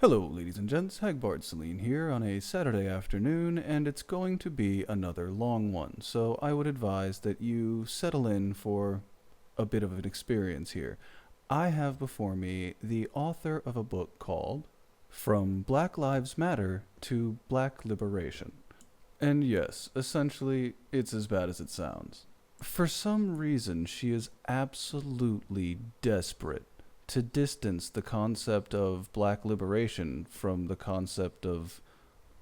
Hello, ladies and gents. Hagbard Celine here on a Saturday afternoon, and it's going to be another long one, so I would advise that you settle in for a bit of an experience here. I have before me the author of a book called From Black Lives Matter to Black Liberation. And yes, essentially, it's as bad as it sounds. For some reason, she is absolutely desperate to distance the concept of black liberation from the concept of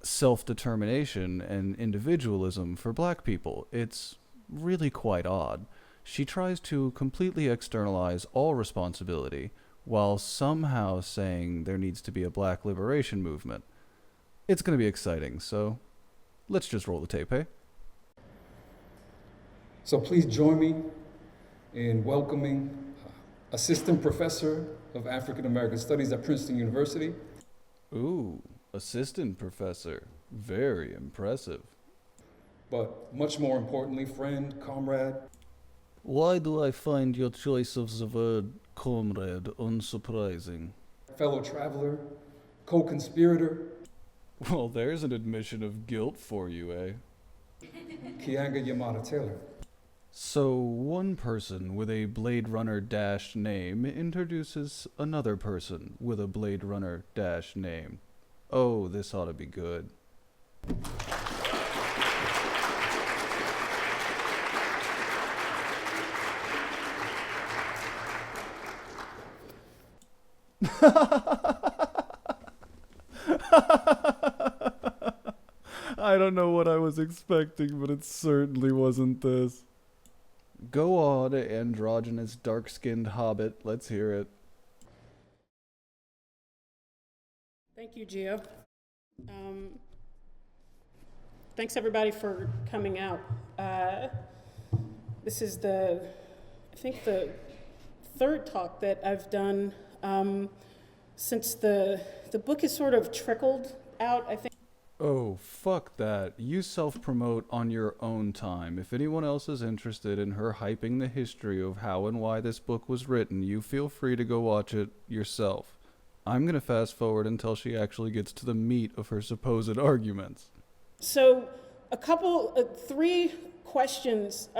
self-determination and individualism for black people. It's really quite odd. She tries to completely externalize all responsibility while somehow saying there needs to be a black liberation movement. It's going to be exciting, so let's just roll the tape, hey? So please join me in welcoming Assistant Professor of African American Studies at Princeton University. Ooh, assistant professor. Very impressive. But much more importantly, friend, comrade. Why do I find your choice of the word comrade unsurprising? Fellow traveler, co-conspirator, Well, there's an admission of guilt for you, eh? Kianga Yamada Taylor. So, one person with a Blade Runner dash name introduces another person with a Blade Runner dash name. Oh, this ought to be good. I don't know what I was expecting, but it certainly wasn't this. Go on, androgynous, dark-skinned hobbit. Let's hear it. Thank you, Gio. Thanks everybody for coming out. This is I think the third talk that I've done since the book has sort of trickled out, I think. Oh, fuck that. You self-promote on your own time. If anyone else is interested in her hyping the history of how and why this book was written, you feel free to go watch it yourself. I'm gonna fast forward until she actually gets to the meat of her supposed arguments. So three questions,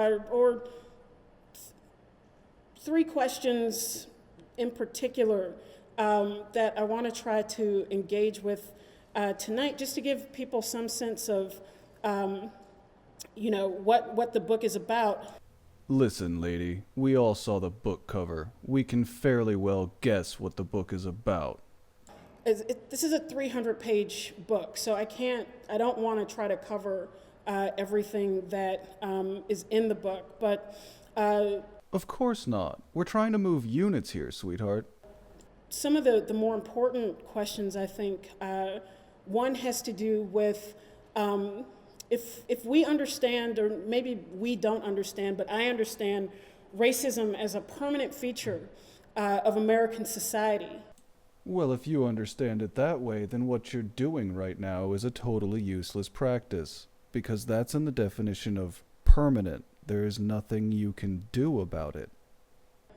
three questions in particular that I want to try to engage with tonight, just to give people some sense of, what the book is about. Listen, lady, we all saw the book cover. We can fairly well guess what the book is about. This is a 300-page book, so I don't want to try to cover everything that is in the book, but... Of course not. We're trying to move units here, sweetheart. Some of the more important questions, I think, one has to do with if we understand, or maybe we don't understand, but I understand racism as a permanent feature of American society. Well, if you understand it that way, then what you're doing right now is a totally useless practice, because that's in the definition of permanent. There is nothing you can do about it.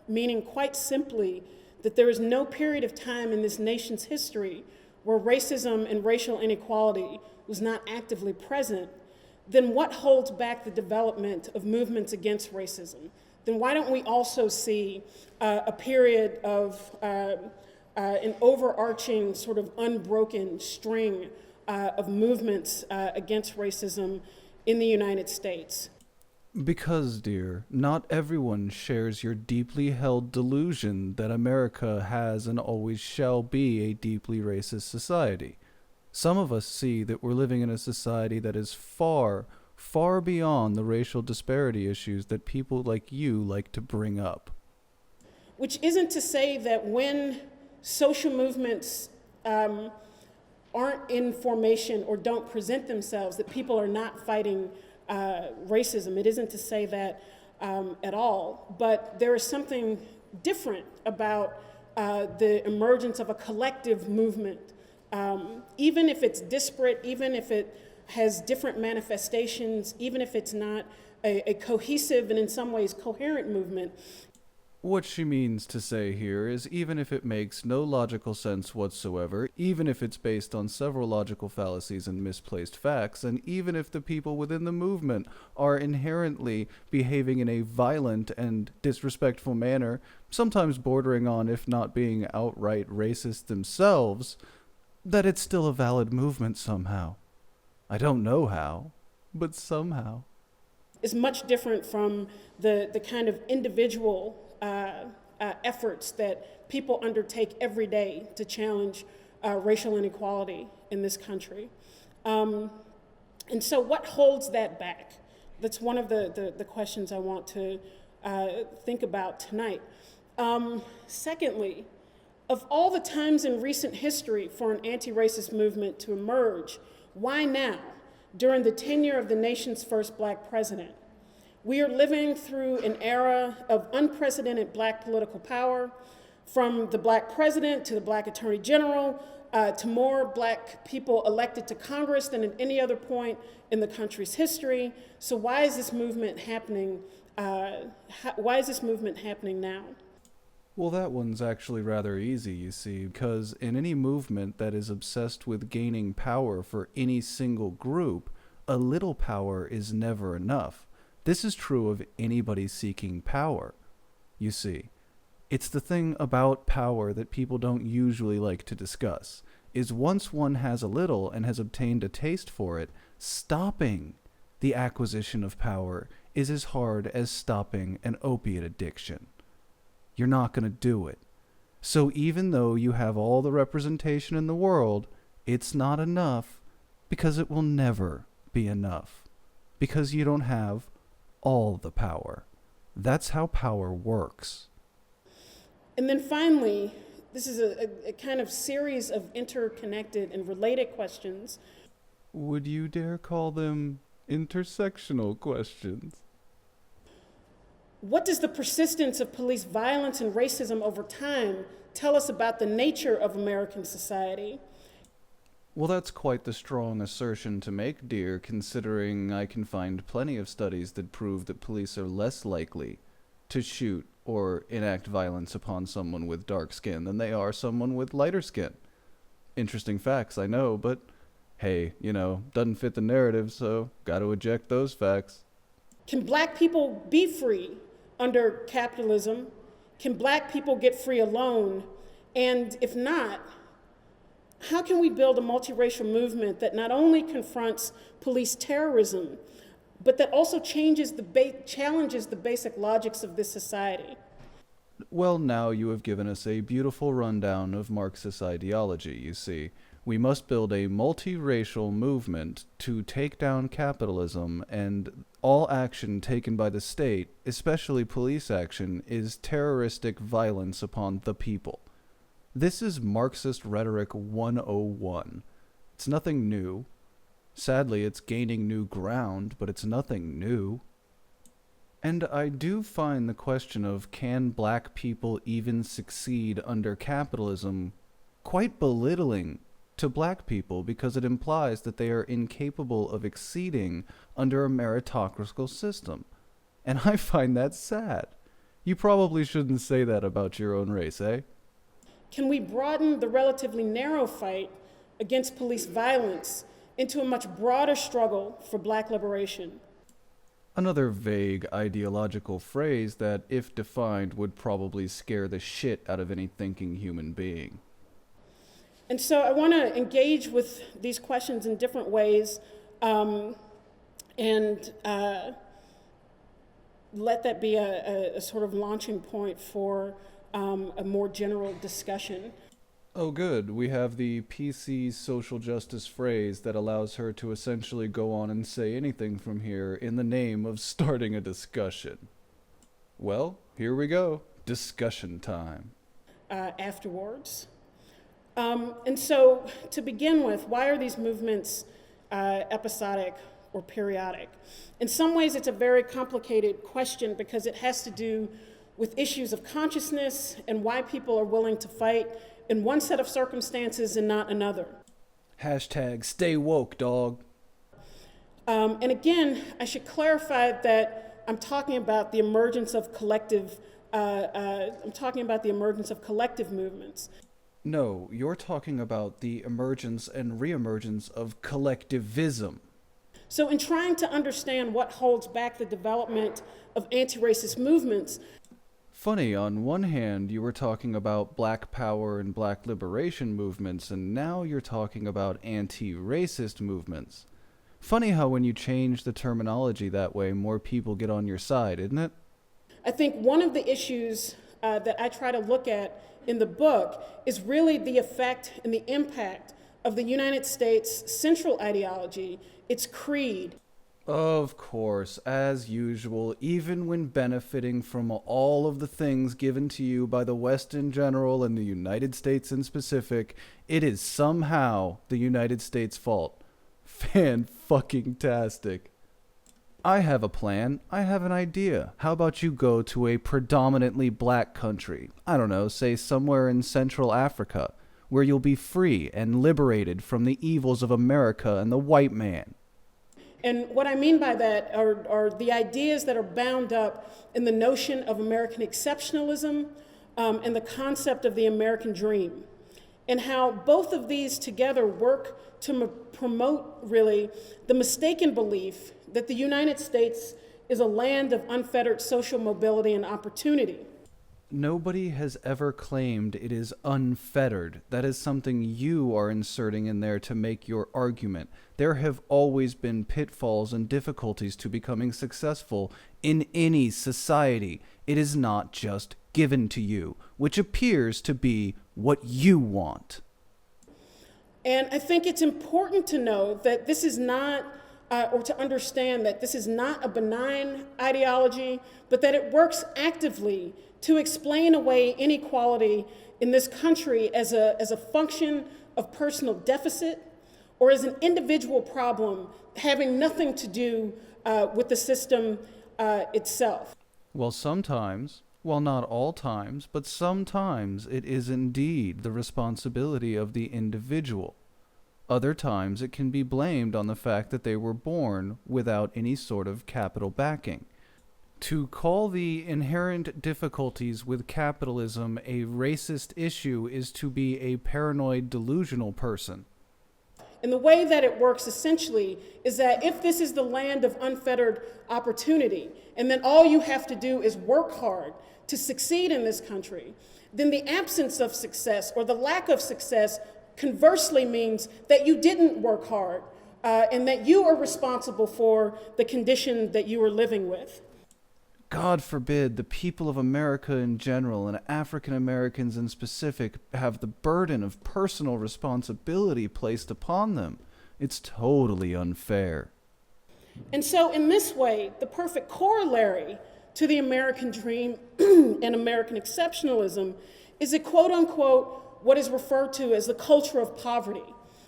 Meaning, quite simply, that there is no period of time in this nation's history where racism and racial inequality was not actively present. Then what holds back the development of movements against racism? Then why don't we also see a period of an overarching sort of unbroken string of movements against racism in the United States? Because, dear, not everyone shares your deeply held delusion that America has and always shall be a deeply racist society. Some of us see that we're living in a society that is far, far beyond the racial disparity issues that people like you like to bring up. Which isn't to say that when social movements aren't in formation or don't present themselves, that people are not fighting racism. It isn't to say that at all, but there is something different about the emergence of a collective movement. Even if it's disparate, even if it has different manifestations, even if it's not a cohesive and in some ways coherent movement. What she means to say here is even if it makes no logical sense whatsoever, even if it's based on several logical fallacies and misplaced facts, and even if the people within the movement are inherently behaving in a violent and disrespectful manner, sometimes bordering on if not being outright racist themselves, that it's still a valid movement somehow. I don't know how, but somehow. Is much different from the kind of individual efforts that people undertake every day to challenge racial inequality in this country. And so what holds that back? That's one of the questions I want to think about tonight. Secondly, of all the times in recent history for an anti-racist movement to emerge, why now, during the tenure of the nation's first Black president? We are living through an era of unprecedented Black political power, from the Black president to the Black attorney general, to more Black people elected to Congress than at any other point in the country's history. So why is this movement happening? Why is this movement happening now? Well, that one's actually rather easy, you see, because in any movement that is obsessed with gaining power for any single group, a little power is never enough. This is true of anybody seeking power. You see, it's the thing about power that people don't usually like to discuss, is once one has a little and has obtained a taste for it, stopping the acquisition of power is as hard as stopping an opiate addiction. You're not going to do it. So even though you have all the representation in the world, it's not enough because it will never be enough. Because you don't have all the power. That's how power works. And then finally, this is a kind of series of interconnected and related questions. Would you dare call them intersectional questions? What does the persistence of police violence and racism over time tell us about the nature of American society? Well, that's quite the strong assertion to make, dear, considering I can find plenty of studies that prove that police are less likely to shoot or enact violence upon someone with dark skin than they are someone with lighter skin. Interesting facts, I know, but hey, doesn't fit the narrative, so gotta eject those facts. Can Black people be free under capitalism? Can Black people get free alone? And if not, how can we build a multiracial movement that not only confronts police terrorism, but that also challenges the basic logics of this society? Well, now you have given us a beautiful rundown of Marxist ideology, you see. We must build a multiracial movement to take down capitalism, and all action taken by the state, especially police action, is terroristic violence upon the people. This is Marxist Rhetoric 101. It's nothing new. Sadly, it's gaining new ground, but it's nothing new. And I do find the question of can Black people even succeed under capitalism quite belittling to Black people, because it implies that they are incapable of exceeding under a meritocratic system. And I find that sad. You probably shouldn't say that about your own race, eh? Can we broaden the relatively narrow fight against police violence into a much broader struggle for Black liberation? Another vague ideological phrase that, if defined, would probably scare the shit out of any thinking human being. And so I want to engage with these questions in different ways and let that be a sort of launching point for a more general discussion. Oh good, we have the PC social justice phrase that allows her to essentially go on and say anything from here in the name of starting a discussion. Well, here we go. Discussion time. Afterwards. And so, to begin with, why are these movements episodic or periodic? In some ways, it's a very complicated question because it has to do with issues of consciousness and why people are willing to fight in one set of circumstances and not another. Hashtag stay woke, dog. And again, I should clarify that I'm talking about the emergence of collective I'm talking about the emergence of collective movements. No, you're talking about the emergence and reemergence of collectivism. So in trying to understand what holds back the development of anti-racist movements. Funny, on one hand, you were talking about black power and black liberation movements, and now you're talking about anti-racist movements. Funny how when you change the terminology that way, more people get on your side, isn't it? I think one of the issues that I try to look at in the book is really the effect and the impact of the United States' central ideology, its creed. Of course, as usual, even when benefiting from all of the things given to you by the West in general and the United States in specific, it is somehow the United States' fault. Fan-fucking-tastic. I have a plan. I have an idea. How about you go to a predominantly black country? I don't know, say somewhere in Central Africa, where you'll be free and liberated from the evils of America and the white man. And what I mean by that are the ideas that are bound up in the notion of American exceptionalism and the concept of the American dream, and how both of these together work to promote, really, the mistaken belief that the United States is a land of unfettered social mobility and opportunity. Nobody has ever claimed it is unfettered. That is something you are inserting in there to make your argument. There have always been pitfalls and difficulties to becoming successful in any society. It is not just given to you, which appears to be what you want. And I think it's important to know that this is not, or to understand that this is not a benign ideology, but that it works actively to explain away inequality in this country as a function of personal deficit or as an individual problem having nothing to do with the system itself. Well, sometimes, well, not all times, but sometimes it is indeed the responsibility of the individual. Other times it can be blamed on the fact that they were born without any sort of capital backing. To call the inherent difficulties with capitalism a racist issue is to be a paranoid, delusional person. And the way that it works essentially is that if this is the land of unfettered opportunity, and then all you have to do is work hard to succeed in this country, then the absence of success or the lack of success conversely means that you didn't work hard and that you are responsible for the condition that you are living with. God forbid the people of America in general and African Americans in specific have the burden of personal responsibility placed upon them. It's totally unfair. And so in this way, the perfect corollary to the American dream and American exceptionalism is a quote-unquote what is referred to as the culture of poverty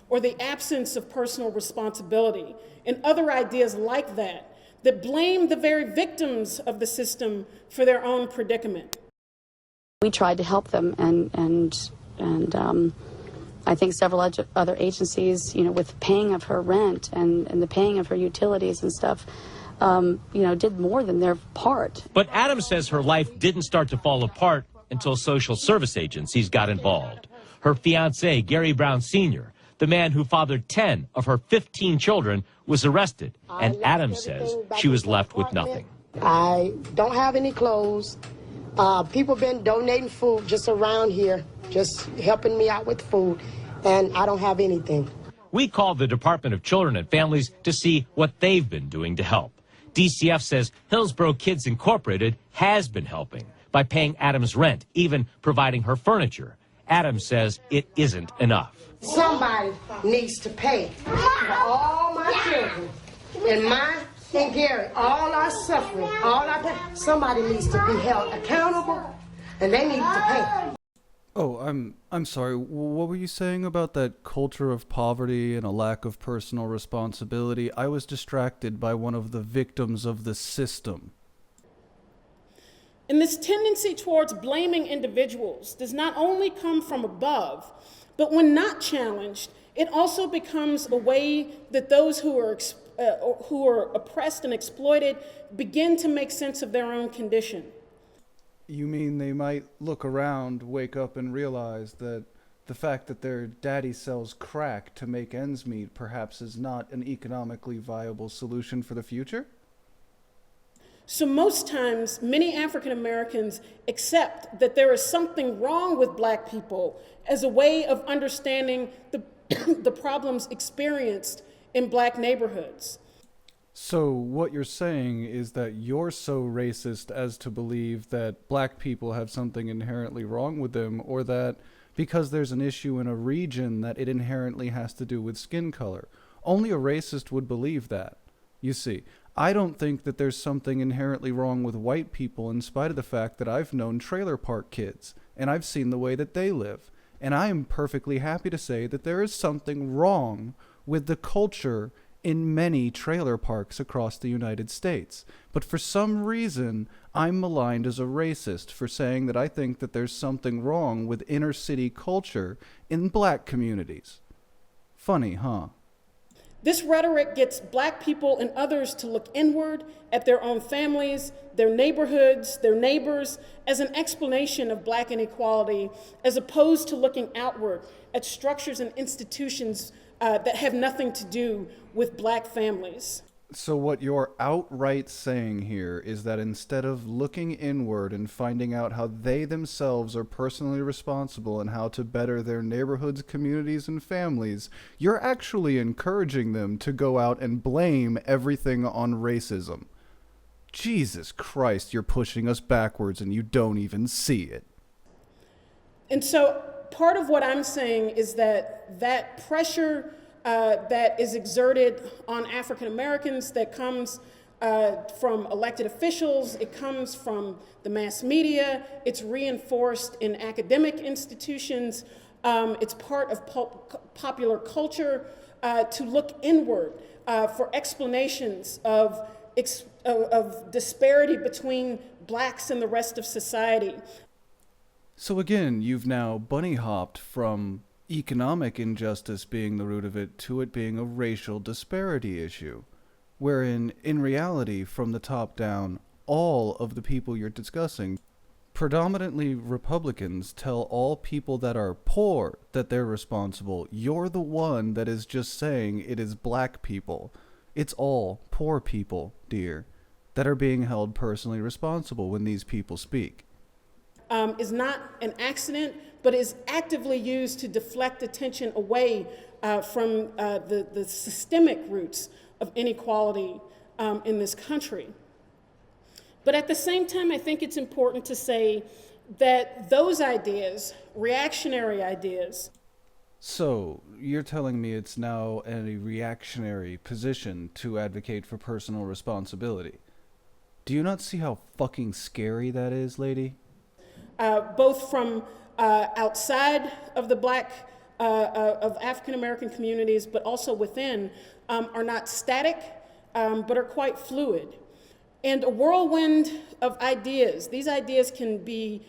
or the absence of personal responsibility and other ideas like that that blame the very victims of the system for their own predicament. We tried to help them, and I think several other agencies, with paying of her rent and the paying of her utilities and stuff, did more than their part. But Adams says her life didn't start to fall apart until social service agencies got involved. Her fiancé, Gary Brown Sr., the man who fathered 10 of her 15 children, was arrested, and Adams says she was left with nothing. I don't have any clothes. People been donating food just around here, just helping me out with food, and I don't have anything. We called the Department of Children and Families to see what they've been doing to help. DCF says Hillsborough Kids Incorporated has been helping by paying Adams rent, even providing her furniture. Adams says it isn't enough. Somebody needs to pay for all my children, and mine and Gary, all our suffering, all our pain. Somebody needs to be held accountable, and they need to pay. Oh, I'm sorry. What were you saying about that culture of poverty and a lack of personal responsibility? I was distracted by one of the victims of the system. And this tendency towards blaming individuals does not only come from above, but when not challenged, it also becomes a way that those who are oppressed and exploited begin to make sense of their own condition. You mean they might look around, wake up, and realize that the fact that their daddy sells crack to make ends meet perhaps is not an economically viable solution for the future? So most times, many African Americans accept that there is something wrong with Black people as a way of understanding the, the problems experienced in Black neighborhoods. So what you're saying is that you're so racist as to believe that Black people have something inherently wrong with them, or that because there's an issue in a region that it inherently has to do with skin color. Only a racist would believe that. You see, I don't think that there's something inherently wrong with white people, in spite of the fact that I've known trailer park kids, and I've seen the way that they live. And I am perfectly happy to say that there is something wrong with the culture in many trailer parks across the United States. But for some reason, I'm maligned as a racist for saying that I think that there's something wrong with inner city culture in Black communities. Funny, huh? This rhetoric gets Black people and others to look inward at their own families, their neighborhoods, their neighbors, as an explanation of Black inequality, as opposed to looking outward at structures and institutions that have nothing to do with Black families. So what you're outright saying here is that instead of looking inward and finding out how they themselves are personally responsible and how to better their neighborhoods, communities, and families, you're actually encouraging them to go out and blame everything on racism. Jesus Christ, you're pushing us backwards and you don't even see it. And so part of what I'm saying is that that pressure that is exerted on African Americans, that comes from elected officials, it comes from the mass media, it's reinforced in academic institutions, it's part of popular culture to look inward for explanations of disparity between Blacks and the rest of society. So again, you've now bunny hopped from economic injustice being the root of it to it being a racial disparity issue, wherein, in reality, from the top down, all of the people you're discussing, predominantly Republicans, tell all people that are poor that they're responsible. You're the one that is just saying it is Black people. It's all poor people, dear, that are being held personally responsible when these people speak. Is not an accident, but is actively used to deflect attention away from the systemic roots of inequality in this country. But at the same time, I think it's important to say that those ideas, reactionary ideas. So, you're telling me it's now a reactionary position to advocate for personal responsibility. Do you not see how fucking scary that is, lady? Both from outside of the Black, of African American communities, but also within, are not static, but are quite fluid. And a whirlwind of ideas, these ideas can be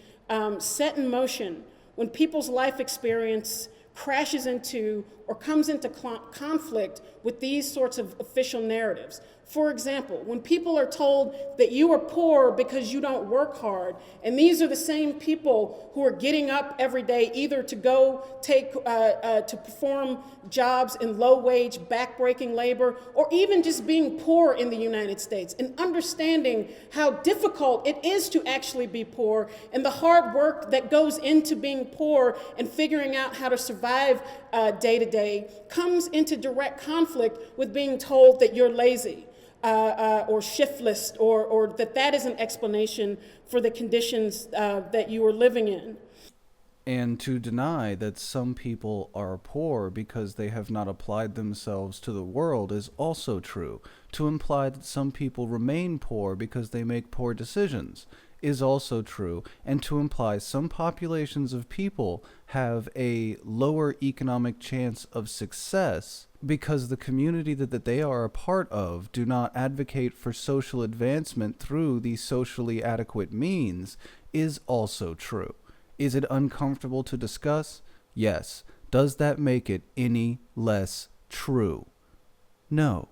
set in motion when people's life experience crashes into or comes into conflict with these sorts of official narratives. For example, when people are told that you are poor because you don't work hard, and these are the same people who are getting up every day either to go to perform jobs in low-wage, back-breaking labor, or even just being poor in the United States, and understanding how difficult it is to actually be poor, and the hard work that goes into being poor and figuring out how to survive day to day, comes into direct conflict with being told that you're lazy. Or shiftless, or that is an explanation for the conditions that you are living in. And to deny that some people are poor because they have not applied themselves to the world is also true. To imply that some people remain poor because they make poor decisions is also true. And to imply some populations of people have a lower economic chance of success because the community that they are a part of do not advocate for social advancement through these socially adequate means is also true. Is it uncomfortable to discuss? Yes. Does that make it any less true? No.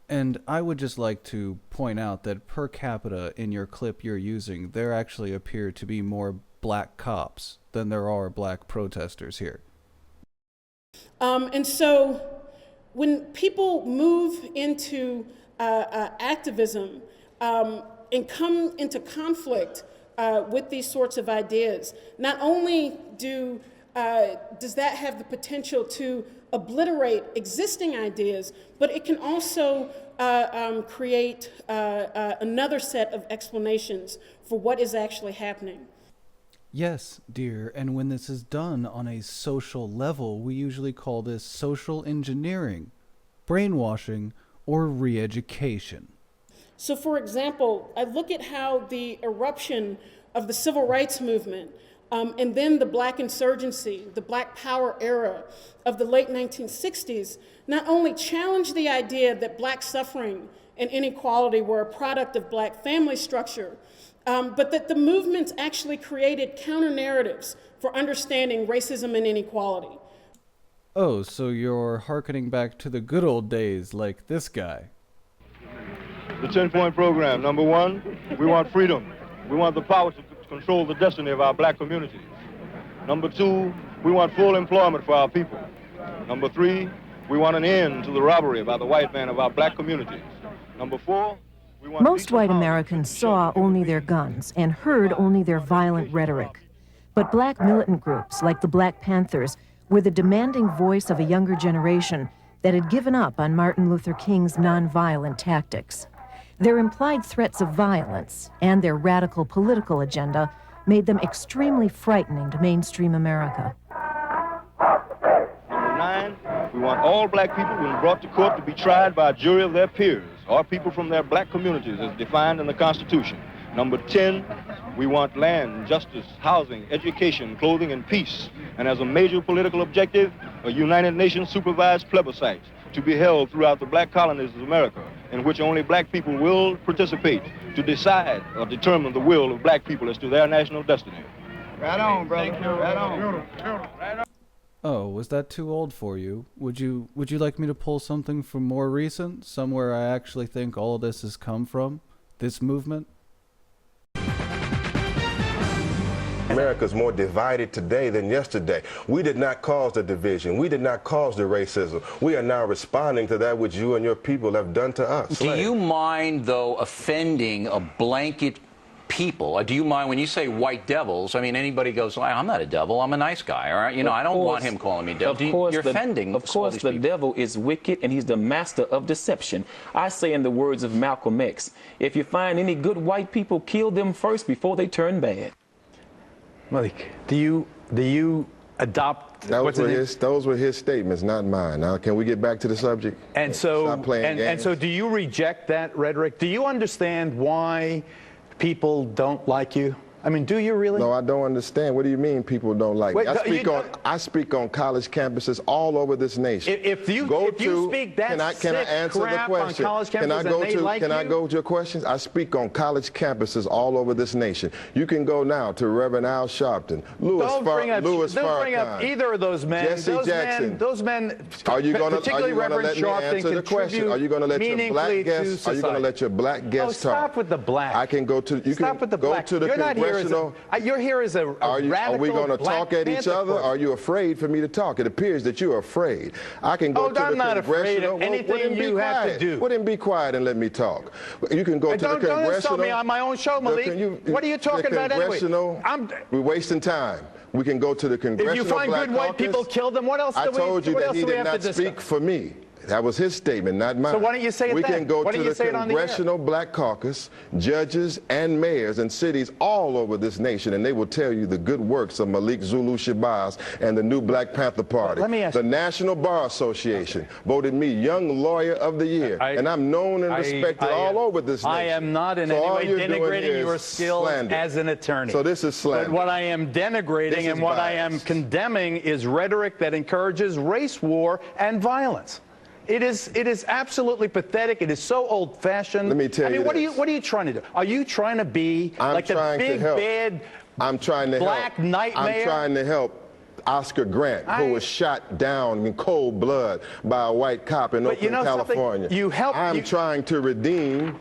And I would just like to point out that per capita in your clip you're using, there actually appear to be more black cops than there are black protesters here. And so when people move into activism and come into conflict with these sorts of ideas, not only does that have the potential to obliterate existing ideas, but it can also create another set of explanations for what is actually happening. Yes, dear, and when this is done on a social level, we usually call this social engineering, brainwashing, or re-education. So for example, I look at how the eruption of the civil rights movement and then the black insurgency, the black power era of the late 1960s, not only challenged the idea that black suffering and inequality were a product of black family structure, but that the movements actually created counter-narratives for understanding racism and inequality. Oh, so you're hearkening back to the good old days like this guy. The 10-point program. Number one, we want freedom. We want the power to control the destiny of our black communities. Number two, we want full employment for our people. Number three, we want an end to the robbery by the white man of our black communities. Number four, we want... Most white Americans saw only their guns and heard only their violent rhetoric. But black militant groups like the Black Panthers were the demanding voice of a younger generation that had given up on Martin Luther King's nonviolent tactics. Their implied threats of violence and their radical political agenda made them extremely frightening to mainstream America. Number nine, we want all black people when brought to court to be tried by a jury of their peers or people from their black communities as defined in the Constitution. Number 10, we want land, justice, housing, education, clothing, and peace. And as a major political objective, a United Nations supervised plebiscite to be held throughout the black colonies of America, in which only black people will participate to decide or determine the will of black people as to their national destiny. Right on, brother. Right on. Oh, was that too old for you? Would you like me to pull something from more recent, somewhere I actually think all of this has come from? This movement? America is more divided today than yesterday. We did not cause the division. We did not cause the racism. We are now responding to that which you and your people have done to us. Do you mind, though, offending a blanket people? Do you mind when you say white devils? I mean, anybody goes, I'm not a devil, I'm a nice guy, all right? You know, I don't want him calling me devil. You're offending. Of course, the devil is wicked, and he's the master of deception. I say in the words of Malcolm X, if you find any good white people, kill them first before they turn bad. Malik, do you adopt? Those were his statements, not mine. Now, can we get back to the subject? And so, stop playing games. And so, do you reject that rhetoric? Do you understand why people don't like you? I mean, do you really? No, I don't understand. What do you mean people don't like me? I speak on college campuses all over this nation. If you speak that can I answer the question? On college campuses, can I go to your questions? I speak on college campuses all over this nation. You can go now to Reverend Al Sharpton, Don't bring up either of those men. Jesse Jackson. Those men. Are you going to let me answer the question? Are you going to let your black guests? Are you going to let your black guests talk? Stop with the black. I can go to. You can go to the congressional. You're here as a radical. Are we going to talk at each other? Person. Are you afraid for me to talk? It appears that you're afraid. I can go to the I'm not afraid of anything you have to do. Well, then be quiet and let me talk. You can go to the congressional. Don't insult me on my own show, Malik. What are you talking about anyway? We're wasting time. We can go to the congressional. If you find good white people, kill them. What else? I told you that he did not speak for me. That was his statement, not mine. So why don't you say it We can go to the Congressional Black Caucus, judges and mayors in cities all over this nation, and they will tell you the good works of Malik Zulu Shabazz and the new Black Panther Party. Let me ask you. The National Bar Association voted me Young Lawyer of the Year, and I'm known and respected all over this nation. I am not in any way denigrating your skills as an attorney. So this is slander. But what I am denigrating and what I am condemning is rhetoric that encourages race war and violence. It is absolutely pathetic. It is so old-fashioned. Let me tell you. What are you trying to do? Are you trying to be like the big bad black nightmare? I'm trying to help. Oscar Grant, who was shot down in cold blood by a white cop in Oakland, California. I'm trying to redeem.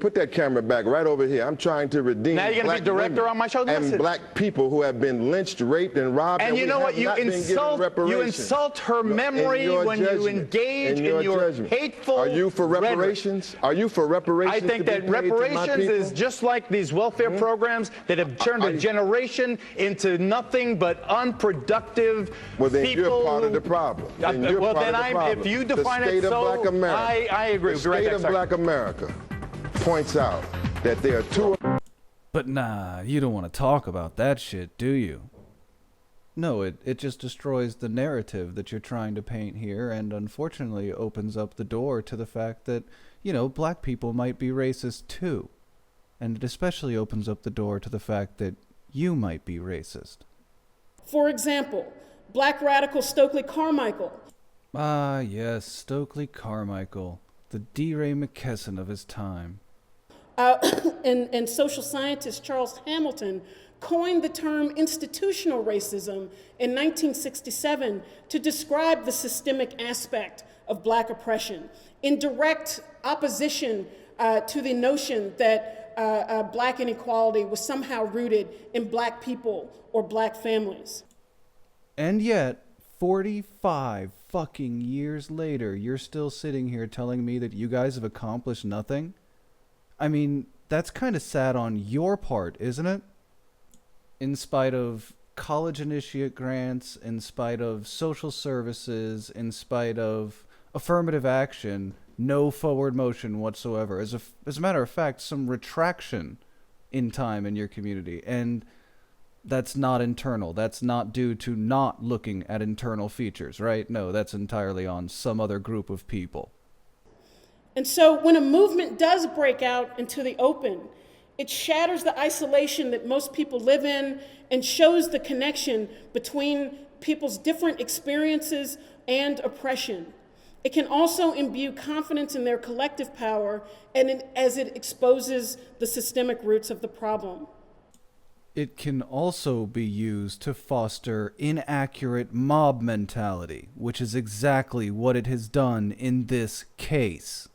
Put that camera back right over here. I'm trying to redeem. Now you're going to be director on my show? And black people who have been lynched, raped, and robbed. And you know what? You insult her memory when you engage in your hateful. Are you for reparations? Are you for reparations? I think that reparations is just like these welfare programs that have turned a generation into nothing but unproductive. Well, then you're part of the problem. If you define it so, I agree. The state of black America points out that there are two. But nah, you don't want to talk about that shit, do you? No, it just destroys the narrative that you're trying to paint here, and unfortunately opens up the door to the fact that, you know, black people might be racist too. And it especially opens up the door to the fact that you might be racist. For example, black radical Stokely Carmichael. Ah, yes, Stokely Carmichael, the D. Ray McKesson of his time. And social scientist Charles Hamilton coined the term institutional racism in 1967 to describe the systemic aspect of black oppression, in direct opposition to the notion that black inequality was somehow rooted in black people or black families. And yet, 45 fucking years later, you're still sitting here telling me that you guys have accomplished nothing? I mean, that's kind of sad on your part, isn't it? In spite of college initiate grants, in spite of social services, in spite of affirmative action, no forward motion whatsoever. As a matter of fact, some retraction in time in your community. And that's not internal. That's not due to not looking at internal features, right? No, that's entirely on some other group of people. And so when a movement does break out into the open, it shatters the isolation that most people live in and shows the connection between people's different experiences and oppression. It can also imbue confidence in their collective power and as it exposes the systemic roots of the problem. It can also be used to foster inaccurate mob mentality, which is exactly what it has done in this case.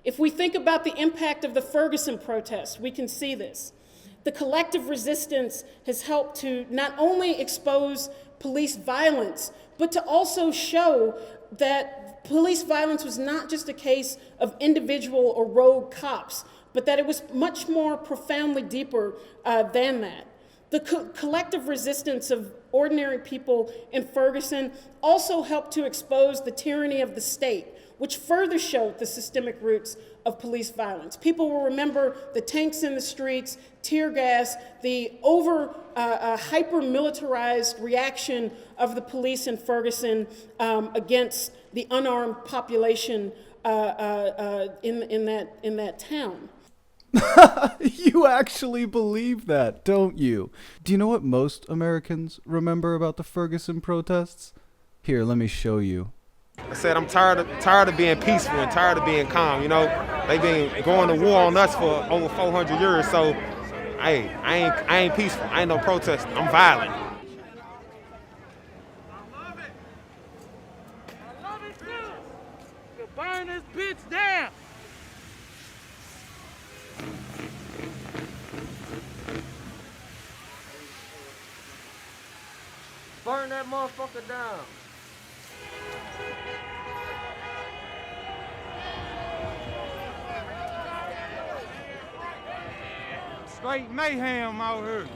If we think about the impact of the Ferguson protests, we can see this. The collective resistance has helped to not only expose police violence, but to also show that police violence was not just a case of individual or rogue cops, but that it was much more profoundly deeper than that. The collective resistance of ordinary people in Ferguson also helped to expose the tyranny of the state, which further showed the systemic roots of police violence. People will remember the tanks in the streets, tear gas, the hyper-militarized reaction of the police in Ferguson against the unarmed population in that town. You actually believe that, don't you? Do you know what most Americans remember about the Ferguson protests? Here, let me show you. I said I'm tired of being peaceful and tired of being calm. You know, they've been going to war on us for over 400 years. So, hey, I ain't peaceful. I ain't no protester. I'm violent. I love it too. You burn this bitch down. Burn that motherfucker down. Straight mayhem out here.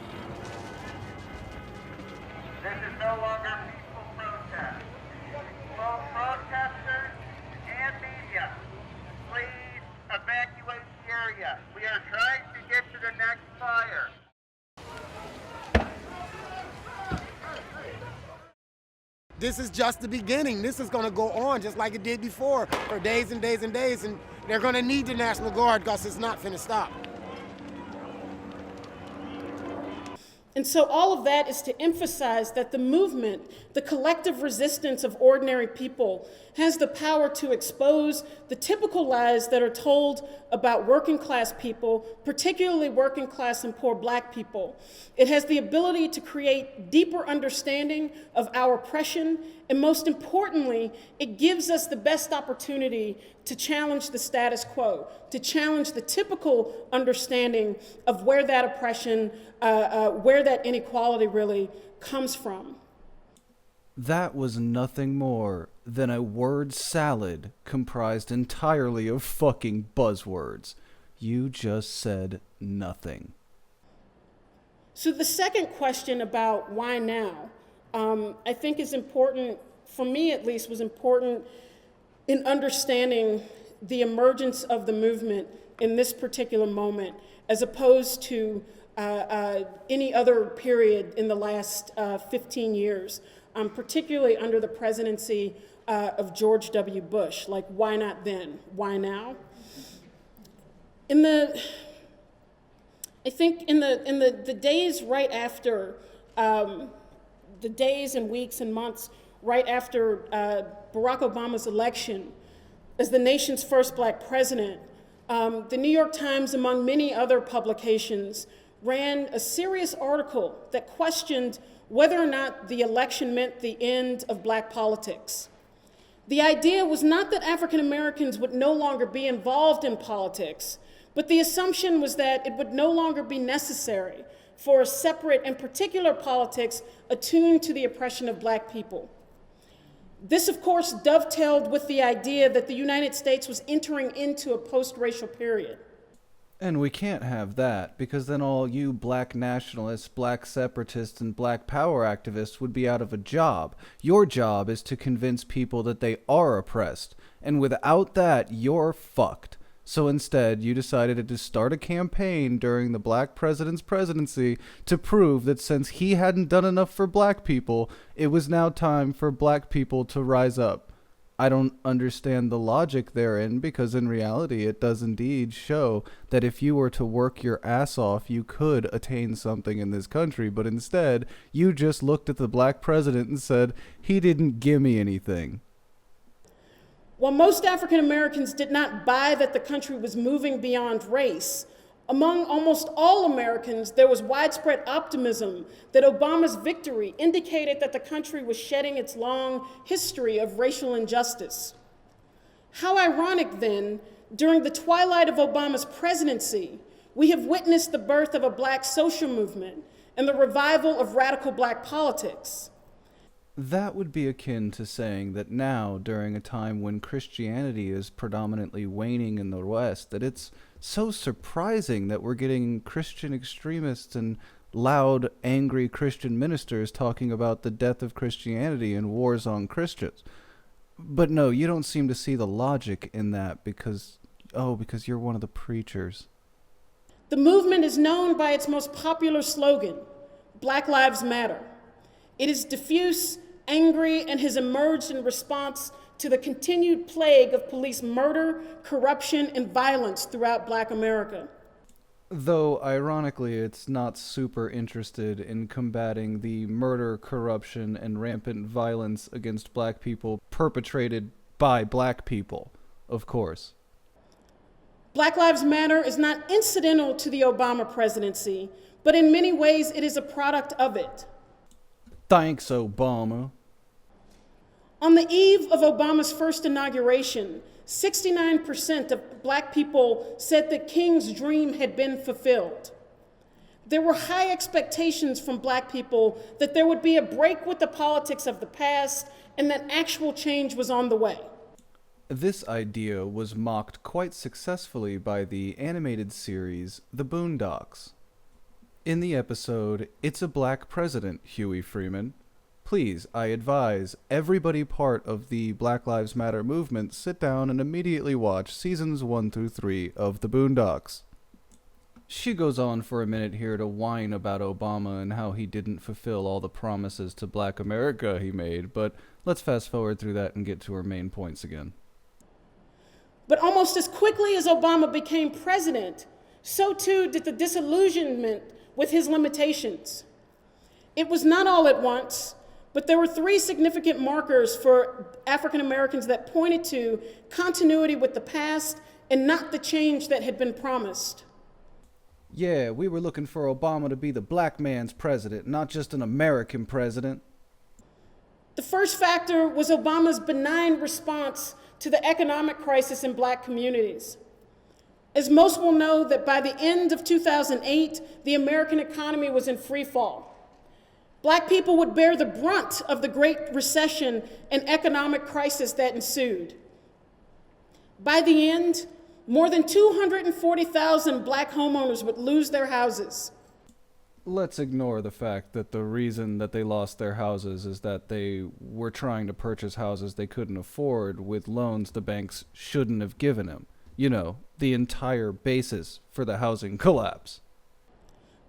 This is no longer peaceful protest. Both protesters and media, please evacuate the area. We are trying to get to the next fire. This is just the beginning. This is going to go on just like it did before for days and days and days, and they're going to need the National Guard because it's not finna stop. And so all of that is to emphasize that the movement, the collective resistance of ordinary people, has the power to expose the typical lies that are told about working class people, particularly working class and poor Black people. It has the ability to create deeper understanding of our oppression, and most importantly, it gives us the best opportunity to challenge the status quo, to challenge the typical understanding of where that oppression, where that inequality really comes from. That was nothing more than a word salad comprised entirely of fucking buzzwords. You just said nothing. So the second question about why now, I think is important, for me at least, was important in understanding the emergence of the movement in this particular moment, as opposed to any other period in the last 15 years, particularly under the presidency of George W. Bush. Like, why not then? Why now? I think in the days right after, the days and weeks and months right after Barack Obama's election as the nation's first Black president, the New York Times, among many other publications, ran a serious article that questioned whether or not the election meant the end of Black politics. The idea was not that African Americans would no longer be involved in politics, but the assumption was that it would no longer be necessary for a separate and particular politics attuned to the oppression of Black people. This, of course, dovetailed with the idea that the United States was entering into a post-racial period. And we can't have that, because then all you Black nationalists, Black separatists, and Black power activists would be out of a job. Your job is to convince people that they are oppressed, and without that, you're fucked. So instead, you decided to start a campaign during the Black president's presidency to prove that since he hadn't done enough for Black people, it was now time for Black people to rise up. I don't understand the logic therein, because in reality it does indeed show that if you were to work your ass off, you could attain something in this country, but instead, you just looked at the Black president and said, he didn't give me anything. While most African Americans did not buy that the country was moving beyond race, among almost all Americans, there was widespread optimism that Obama's victory indicated that the country was shedding its long history of racial injustice. How ironic, then, during the twilight of Obama's presidency, we have witnessed the birth of a Black social movement and the revival of radical Black politics. That would be akin to saying that now, during a time when Christianity is predominantly waning in the West, that it's so surprising that we're getting Christian extremists and loud, angry Christian ministers talking about the death of Christianity and wars on Christians. But no, you don't seem to see the logic in that because you're one of the preachers. The movement is known by its most popular slogan, Black Lives Matter. It is diffuse, angry, and has emerged in response to the continued plague of police murder, corruption, and violence throughout Black America. Though, ironically, it's not super interested in combating the murder, corruption, and rampant violence against Black people perpetrated by Black people, of course. Black Lives Matter is not incidental to the Obama presidency, but in many ways it is a product of it. Thanks, Obama. On the eve of Obama's first inauguration, 69% of Black people said that King's dream had been fulfilled. There were high expectations from Black people that there would be a break with the politics of the past and that actual change was on the way. This idea was mocked quite successfully by the animated series The Boondocks. In the episode, It's a Black President, Huey Freeman, please, I advise everybody part of the Black Lives Matter movement sit down and immediately watch seasons 1 through 3 of The Boondocks. She goes on for a minute here to whine about Obama and how he didn't fulfill all the promises to Black America he made, but let's fast forward through that and get to her main points again. But almost as quickly as Obama became president, so too did the disillusionment with his limitations. It was not all at once, but there were three significant markers for African Americans that pointed to continuity with the past and not the change that had been promised. Yeah, we were looking for Obama to be the black man's president, not just an American president. The first factor was Obama's benign response to the economic crisis in black communities. As most will know, that by the end of 2008, the American economy was in free fall. Black people would bear the brunt of the Great Recession and economic crisis that ensued. By the end, more than 240,000 black homeowners would lose their houses. Let's ignore the fact that the reason that they lost their houses is that they were trying to purchase houses they couldn't afford with loans the banks shouldn't have given them. You know, the entire basis for the housing collapse.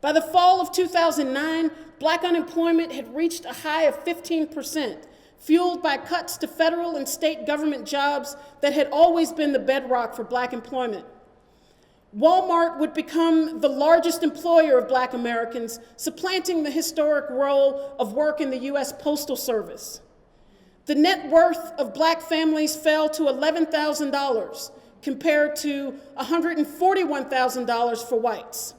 By the fall of 2009, black unemployment had reached a high of 15%, fueled by cuts to federal and state government jobs that had always been the bedrock for black employment. Walmart would become the largest employer of black Americans, supplanting the historic role of work in the U.S. Postal Service. The net worth of black families fell to $11,000 compared to $141,000 for whites.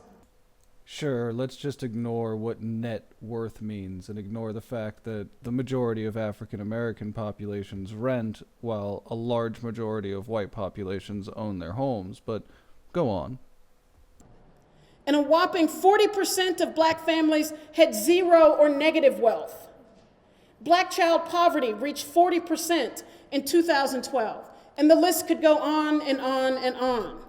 Sure, let's just ignore what net worth means and ignore the fact that the majority of African American populations rent while a large majority of white populations own their homes, but go on. And a whopping 40% of black families had zero or negative wealth. Black child poverty reached 40% in 2012, and the list could go on and on and on.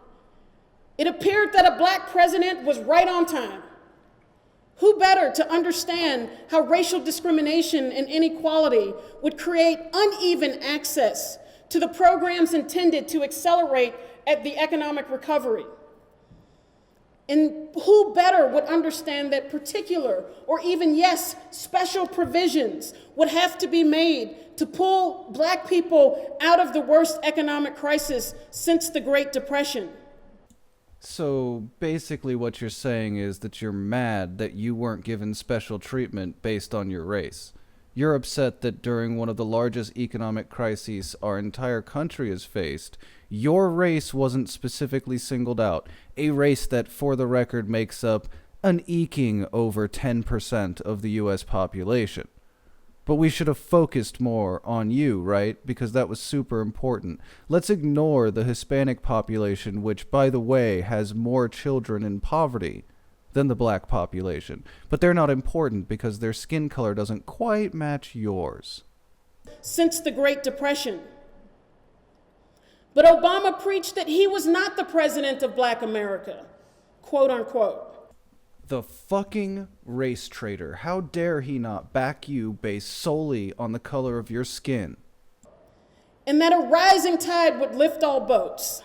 It appeared that a black president was right on time. Who better to understand how racial discrimination and inequality would create uneven access to the programs intended to accelerate at the economic recovery? And who better would understand that particular, or even, yes, special provisions would have to be made to pull black people out of the worst economic crisis since the Great Depression? So basically what you're saying is that you're mad that you weren't given special treatment based on your race. You're upset that during one of the largest economic crises our entire country has faced, your race wasn't specifically singled out, a race that, for the record, makes up an eking over 10% of the U.S. population. But we should have focused more on you, right? Because that was super important. Let's ignore the Hispanic population, which, by the way, has more children in poverty than the black population. But they're not important because their skin color doesn't quite match yours. Since the Great Depression. But Obama preached that he was not the president of black America, quote unquote. The fucking race traitor. How dare he not back you based solely on the color of your skin? And that a rising tide would lift all boats.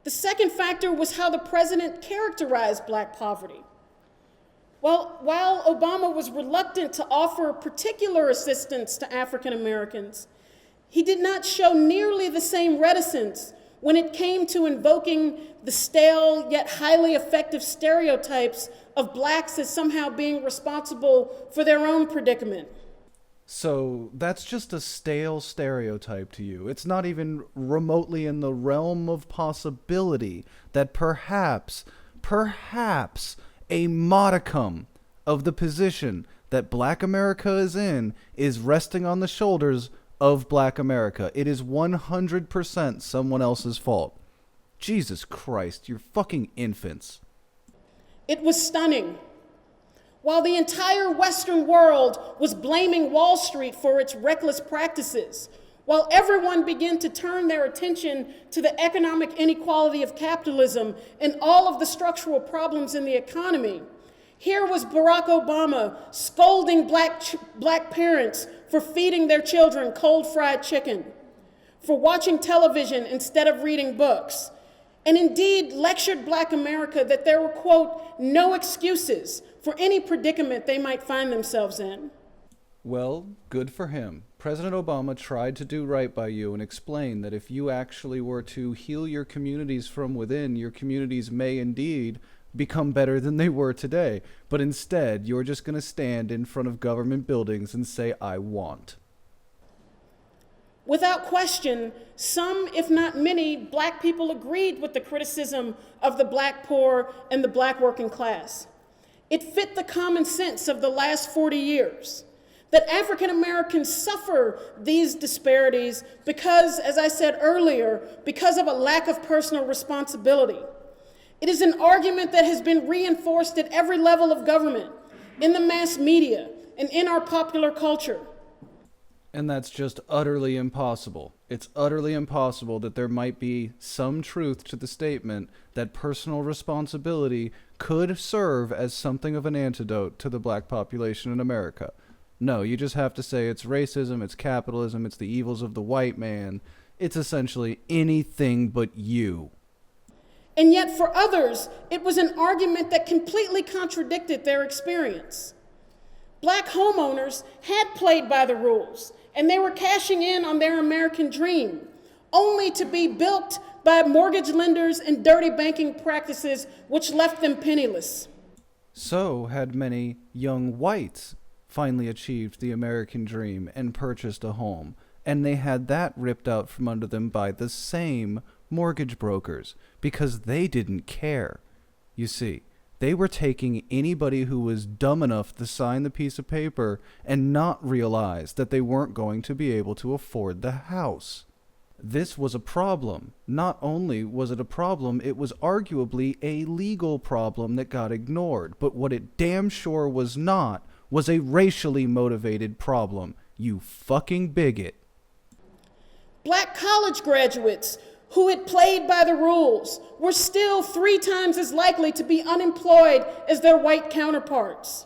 The second factor was how the president characterized black poverty. Well, while Obama was reluctant to offer particular assistance to African Americans, he did not show nearly the same reticence when it came to invoking the stale yet highly effective stereotypes of blacks as somehow being responsible for their own predicament. So that's just a stale stereotype to you. It's not even remotely in the realm of possibility that perhaps a modicum of the position that black America is in is resting on the shoulders of black America. It is 100% someone else's fault. Jesus Christ, you're fucking infants. It was stunning. While the entire Western world was blaming Wall Street for its reckless practices, while everyone began to turn their attention to the economic inequality of capitalism and all of the structural problems in the economy, here was Barack Obama scolding black parents for feeding their children cold fried chicken, for watching television instead of reading books, and indeed lectured black America that there were, quote, no excuses for any predicament they might find themselves in. Well, good for him. President Obama tried to do right by you and explain that if you actually were to heal your communities from within, your communities may indeed become better than they were today. But instead, you're just going to stand in front of government buildings and say, I want. Without question, some, if not many, black people agreed with the criticism of the black poor and the black working class. It fit the common sense of the last 40 years that African Americans suffer these disparities because, as I said earlier, because of a lack of personal responsibility. It is an argument that has been reinforced at every level of government, in the mass media, and in our popular culture. And that's just utterly impossible. It's utterly impossible that there might be some truth to the statement that personal responsibility could serve as something of an antidote to the black population in America. No, you just have to say it's racism, it's capitalism, it's the evils of the white man. It's essentially anything but you. And yet for others, it was an argument that completely contradicted their experience. Black homeowners had played by the rules, and they were cashing in on their American dream, only to be bilked by mortgage lenders and dirty banking practices which left them penniless. So had many young whites finally achieved the American dream and purchased a home, and they had that ripped out from under them by the same mortgage brokers because they didn't care. You see, they were taking anybody who was dumb enough to sign the piece of paper and not realize that they weren't going to be able to afford the house. This was a problem. Not only was it a problem, it was arguably a legal problem that got ignored. But what it damn sure was not was a racially motivated problem. You fucking bigot. Black college graduates who had played by the rules were still 3 times as likely to be unemployed as their white counterparts.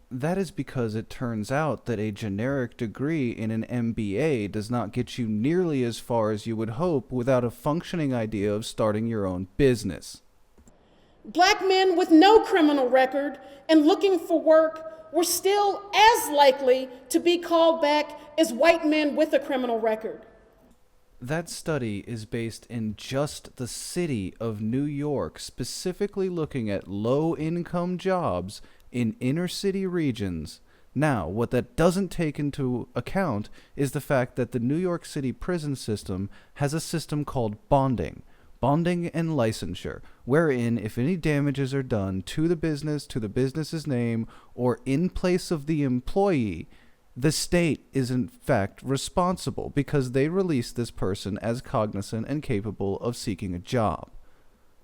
That is because it turns out that a generic degree in an MBA does not get you nearly as far as you would hope without a functioning idea of starting your own business. Black men with no criminal record and looking for work were still as likely to be called back as white men with a criminal record. That study is based in just the city of New York, specifically looking at low-income jobs in inner-city regions. Now, what that doesn't take into account is the fact that the New York City prison system has a system called bonding and licensure, wherein if any damages are done to the business's name, or in place of the employee, the state is in fact responsible because they release this person as cognizant and capable of seeking a job.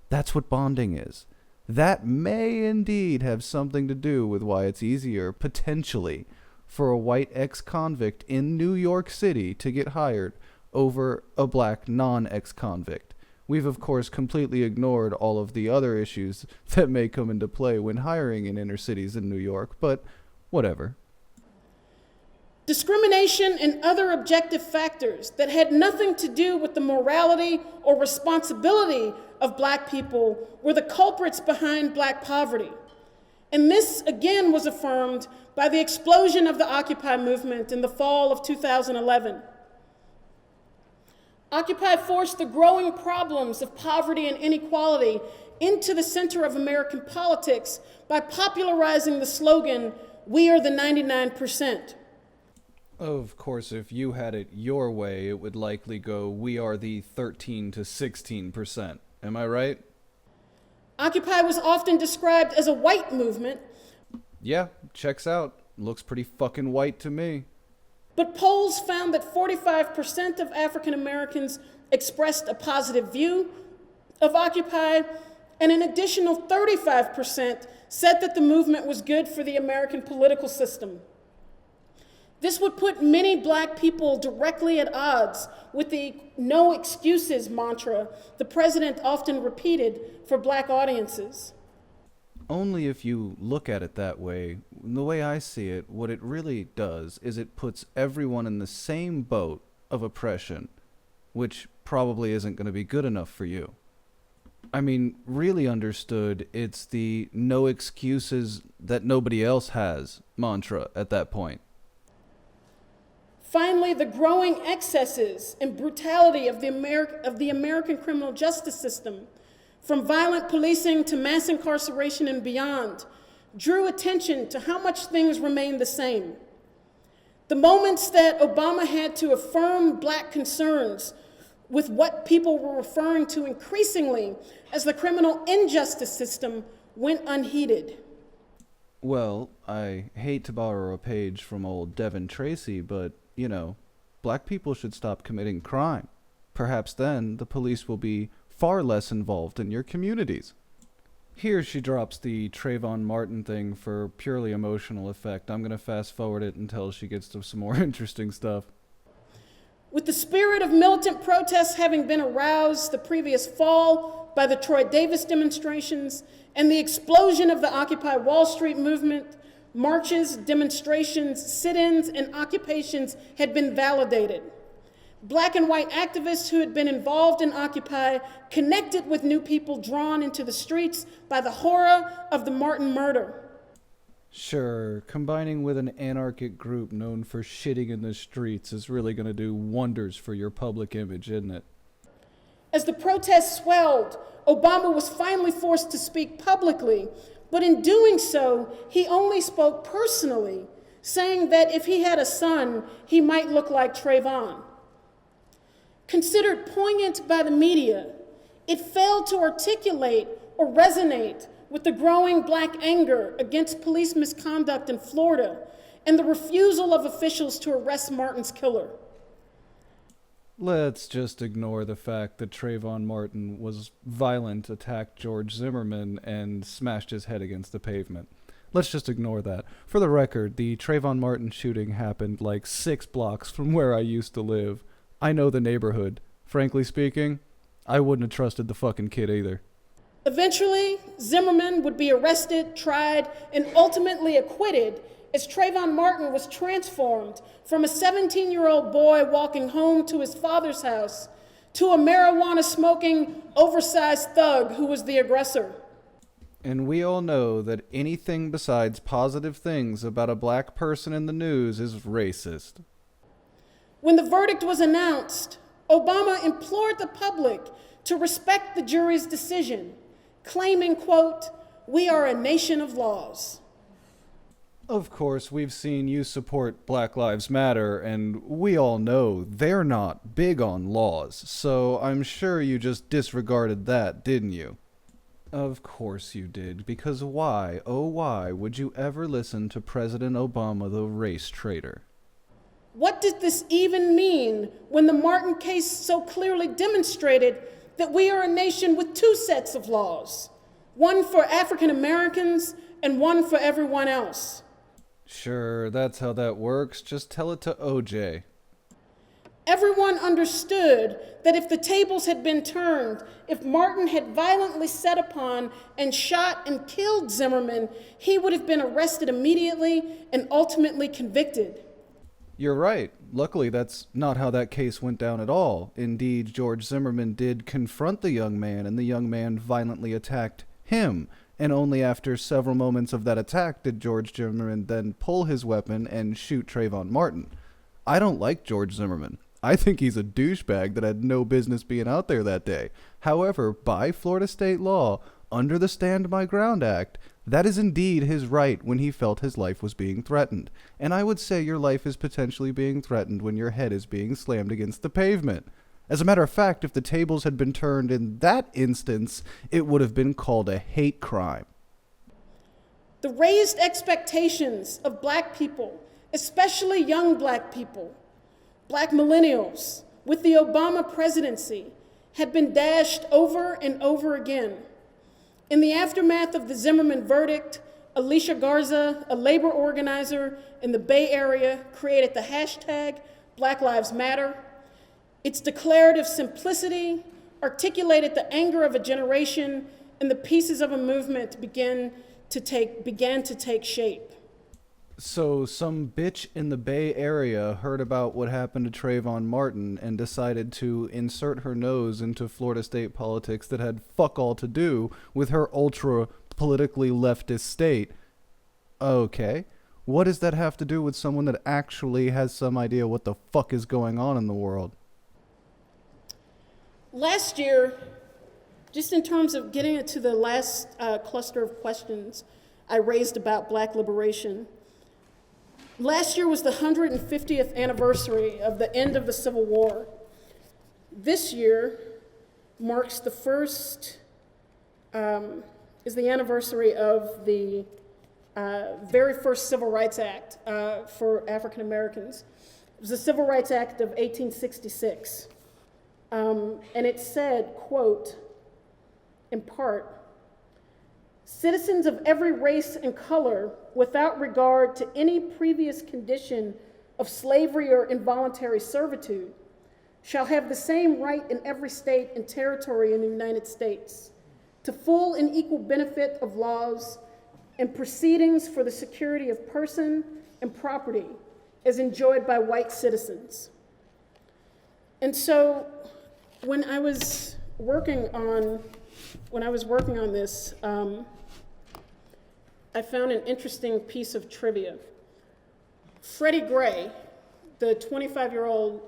That's what bonding is. That may indeed have something to do with why it's easier, potentially, for a white ex-convict in New York City to get hired over a black non-ex-convict. We've, of course, completely ignored all of the other issues that may come into play when hiring in inner cities in New York, but whatever. Discrimination and other objective factors that had nothing to do with the morality or responsibility of black people were the culprits behind black poverty. And this, again, was affirmed by the explosion of the Occupy movement in the fall of 2011. Occupy forced the growing problems of poverty and inequality into the center of American politics by popularizing the slogan, "We are the 99%. Of course, if you had it your way, it would likely go, "We are the 13 to 16%. Am I right? Occupy was often described as a white movement. Yeah, checks out. Looks pretty fucking white to me. But polls found that 45% of African Americans expressed a positive view of Occupy, and an additional 35% said that the movement was good for the American political system. This would put many black people directly at odds with the "no excuses" mantra the president often repeated for black audiences. Only if you look at it that way. The way I see it, what it really does is it puts everyone in the same boat of oppression, which probably isn't going to be good enough for you. I mean, really understood, it's the "no excuses that nobody else has" mantra at that point. Finally, the growing excesses and brutality of the American criminal justice system from violent policing to mass incarceration and beyond, drew attention to how much things remain the same. The moments that Obama had to affirm Black concerns with what people were referring to increasingly as the criminal injustice system went unheeded. Well, I hate to borrow a page from old Devin Tracy, but, you know, Black people should stop committing crime. Perhaps then the police will be far less involved in your communities. Here she drops the Trayvon Martin thing for purely emotional effect. I'm going to fast forward it until she gets to some more interesting stuff. With the spirit of militant protests having been aroused the previous fall by the Troy Davis demonstrations and the explosion of the Occupy Wall Street movement, marches, demonstrations, sit-ins, and occupations had been validated. Black and white activists who had been involved in Occupy connected with new people drawn into the streets by the horror of the Martin murder. Sure, combining with an anarchic group known for shitting in the streets is really going to do wonders for your public image, isn't it? As the protests swelled, Obama was finally forced to speak publicly, but in doing so, he only spoke personally, saying that if he had a son, he might look like Trayvon. Considered poignant by the media, it failed to articulate or resonate with the growing Black anger against police misconduct in Florida and the refusal of officials to arrest Martin's killer. Let's just ignore the fact that Trayvon Martin was violent, attacked George Zimmerman, and smashed his head against the pavement. Let's just ignore that. For the record, the Trayvon Martin shooting happened like 6 blocks from where I used to live. I know the neighborhood. Frankly speaking, I wouldn't have trusted the fucking kid either. Eventually, Zimmerman would be arrested, tried, and ultimately acquitted as Trayvon Martin was transformed from a 17-year-old boy walking home to his father's house to a marijuana-smoking, oversized thug who was the aggressor. And we all know that anything besides positive things about a Black person in the news is racist. When the verdict was announced, Obama implored the public to respect the jury's decision, claiming, quote, "We are a nation of laws." Of course, we've seen you support Black Lives Matter, and we all know they're not big on laws, so I'm sure you just disregarded that, didn't you? Of course you did, because why, oh why, would you ever listen to President Obama, the race traitor? What did this even mean when the Martin case so clearly demonstrated that we are a nation with 2 sets of laws, one for African Americans and one for everyone else? Sure, that's how that works. Just tell it to OJ. Everyone understood that if the tables had been turned, if Martin had violently set upon and shot and killed Zimmerman, he would have been arrested immediately and ultimately convicted. You're right. Luckily, that's not how that case went down at all. Indeed, George Zimmerman did confront the young man, and the young man violently attacked him. And only after several moments of that attack did George Zimmerman then pull his weapon and shoot Trayvon Martin. I don't like George Zimmerman. I think he's a douchebag that had no business being out there that day. However, by Florida state law, under the Stand My Ground Act, that is indeed his right when he felt his life was being threatened. And I would say your life is potentially being threatened when your head is being slammed against the pavement. As a matter of fact, if the tables had been turned in that instance, it would have been called a hate crime. The raised expectations of Black people, especially young Black people, Black millennials, with the Obama presidency, had been dashed over and over again. In the aftermath of the Zimmerman verdict, Alicia Garza, a labor organizer in the Bay Area, created the hashtag Black Lives Matter. Its declarative simplicity articulated the anger of a generation, and the pieces of a movement began to take shape. So some bitch in the Bay Area heard about what happened to Trayvon Martin and decided to insert her nose into Florida state politics that had fuck all to do with her ultra politically leftist state. Okay, what does that have to do with someone that actually has some idea what the fuck is going on in the world? Last year, just in terms of getting into the last cluster of questions I raised about Black liberation. Last year was the 150th anniversary of the end of the Civil War. This year marks the is the anniversary of the very first Civil Rights Act for African Americans. It was the Civil Rights Act of 1866. And it said, quote, in part, citizens of every race and color, without regard to any previous condition of slavery or involuntary servitude, shall have the same right in every state and territory in the United States to full and equal benefit of laws and proceedings for the security of person and property as enjoyed by white citizens. And so when I was working on this, I found an interesting piece of trivia. Freddie Gray, the 25-year-old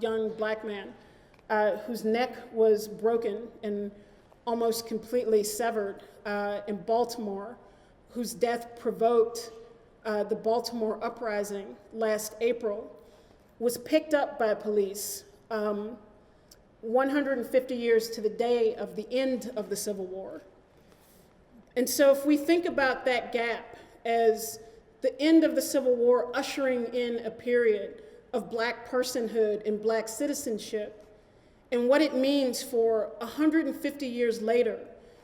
young Black man whose neck was broken and almost completely severed in Baltimore, whose death provoked the Baltimore uprising last April, was picked up by police 150 years to the day of the end of the Civil War. And so if we think about that gap as the end of the Civil War ushering in a period of Black personhood and Black citizenship, and what it means for 150 years later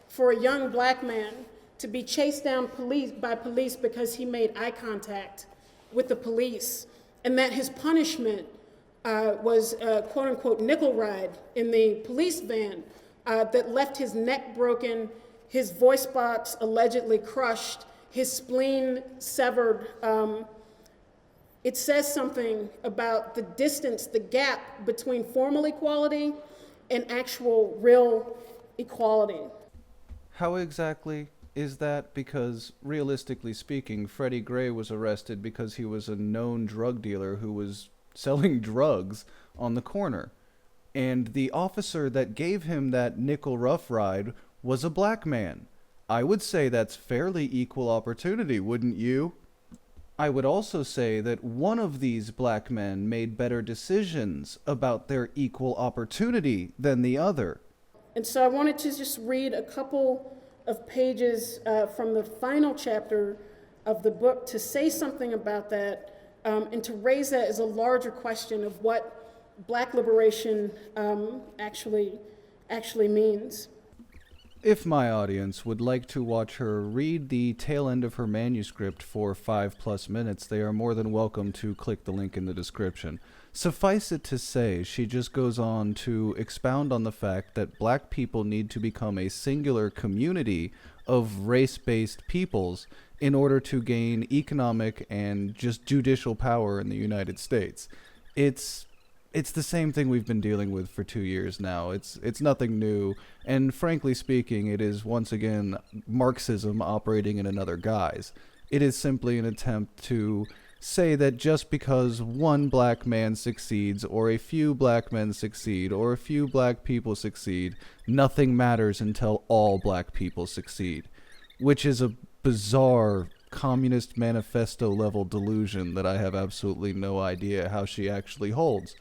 for a young Black man to be chased down by police because he made eye contact with the police, and that his punishment was a quote-unquote nickel ride in the police van that left his neck broken, his voice box allegedly crushed, his spleen severed. It says something about the distance, the gap between formal equality and actual real equality. How exactly is that? Because realistically speaking, Freddie Gray was arrested because he was a known drug dealer who was selling drugs on the corner. And the officer that gave him that nickel rough ride was a Black man. I would say that's fairly equal opportunity, wouldn't you? I would also say that one of these Black men made better decisions about their equal opportunity than the other. And so I wanted to just read a couple of pages from the final chapter of the book to say something about that and to raise that as a larger question of what Black liberation actually means. If my audience would like to watch her read the tail end of her manuscript for 5+ minutes, they are more than welcome to click the link in the description. Suffice it to say, she just goes on to expound on the fact that Black people need to become a singular community of race-based peoples in order to gain economic and just judicial power in the United States. It's the same thing we've been dealing with for 2 years now. It's nothing new, and frankly speaking, it is once again Marxism operating in another guise. It is simply an attempt to say that just because one Black man succeeds, or a few Black men succeed, or a few Black people succeed, nothing matters until all Black people succeed, which is a bizarre Communist Manifesto level delusion that I have absolutely no idea how she actually holds.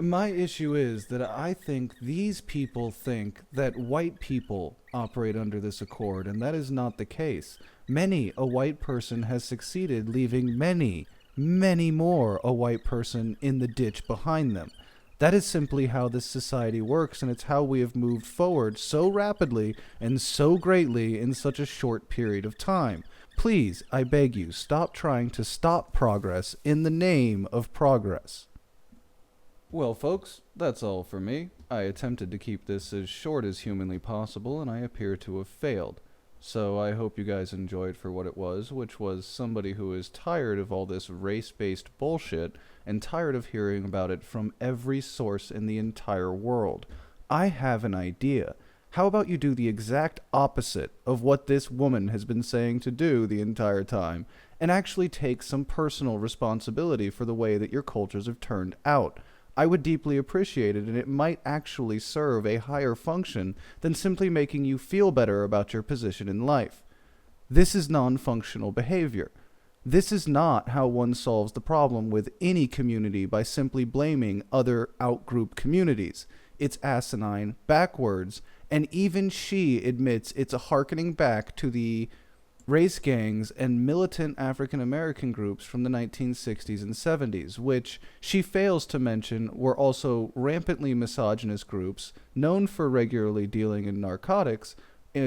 My issue is that I think these people think that white people operate under this accord, and that is not the case. Many a white person has succeeded, leaving many more a white person in the ditch behind them. That is simply how this society works, and it's how we have moved forward so rapidly and so greatly in such a short period of time. Please, I beg you, stop trying to stop progress in the name of progress. Well, folks, that's all for me. I attempted to keep this as short as humanly possible, and I appear to have failed. So I hope you guys enjoyed for what it was, which was somebody who is tired of all this race-based bullshit and tired of hearing about it from every source in the entire world. I have an idea. How about you do the exact opposite of what this woman has been saying to do the entire time, and actually take some personal responsibility for the way that your cultures have turned out? I would deeply appreciate it, and it might actually serve a higher function than simply making you feel better about your position in life. This is non-functional behavior. This is not how one solves the problem with any community by simply blaming other outgroup communities. It's asinine, backwards, and even she admits it's a hearkening back to the race gangs and militant African American groups from the 1960s and 70s, which she fails to mention were also rampantly misogynist groups known for regularly dealing in narcotics,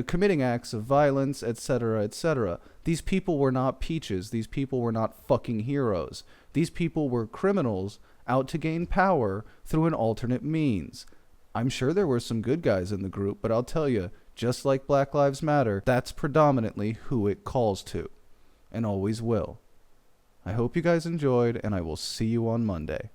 committing acts of violence, etc., etc. These people were not peaches. These people were not fucking heroes. These people were criminals out to gain power through an alternate means. I'm sure there were some good guys in the group, but I'll tell you, just like Black Lives Matter, that's predominantly who it calls to, and always will. I hope you guys enjoyed, and I will see you on Monday.